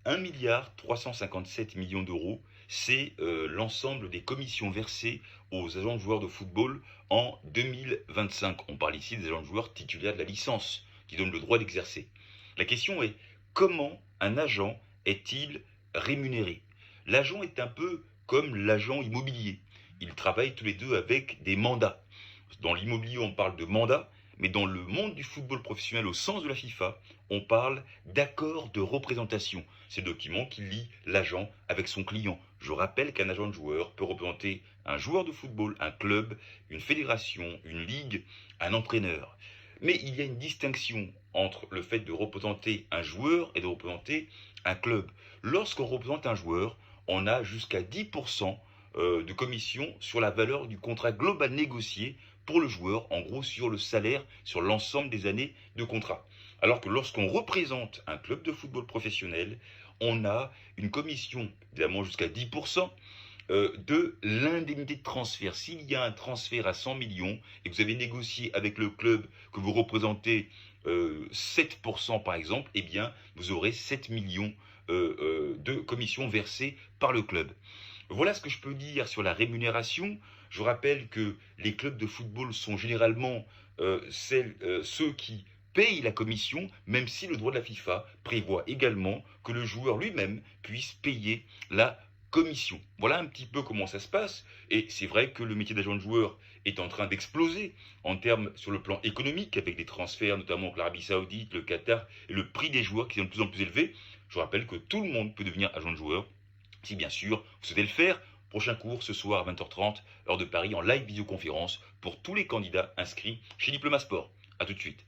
1,357 milliard d'euros, c'est l'ensemble des commissions versées aux agents de joueurs de football en 2025. On parle ici des agents de joueurs titulaires de la licence, qui donnent le droit d'exercer. La question est, comment un agent est-il rémunéré? L'agent est un peu comme l'agent immobilier. Ils travaillent tous les deux avec des mandats. Dans l'immobilier, on parle de mandat, mais dans le monde du football professionnel au sens de la FIFA, on parle d'accord de représentation. C'est le document qui lie l'agent avec son client. Je rappelle qu'un agent de joueur peut représenter un joueur de football, un club, une fédération, une ligue, un entraîneur. Mais il y a une distinction entre le fait de représenter un joueur et de représenter un club. Lorsqu'on représente un joueur, on a jusqu'à 10% de commission sur la valeur du contrat global négocié pour le joueur, en gros sur le salaire sur l'ensemble des années de contrat. Alors que lorsqu'on représente un club de football professionnel, on a une commission, évidemment jusqu'à 10%, de l'indemnité de transfert. S'il y a un transfert à 100 millions et que vous avez négocié avec le club que vous représentez 7% par exemple, eh bien vous aurez 7 millions de commissions versées par le club. Voilà ce que je peux dire sur la rémunération. Je rappelle que les clubs de football sont généralement ceux qui payent la commission, même si le droit de la FIFA prévoit également que le joueur lui-même puisse payer la commission. Voilà un petit peu comment ça se passe. Et c'est vrai que le métier d'agent de joueur est en train d'exploser en termes sur le plan économique, avec des transferts notamment avec l'Arabie Saoudite, le Qatar, et le prix des joueurs qui est de plus en plus élevé. Je rappelle que tout le monde peut devenir agent de joueur si bien sûr vous souhaitez le faire. Prochain cours ce soir à 20h30, heure de Paris, en live visioconférence pour tous les candidats inscrits chez Diploma Sport. A tout de suite.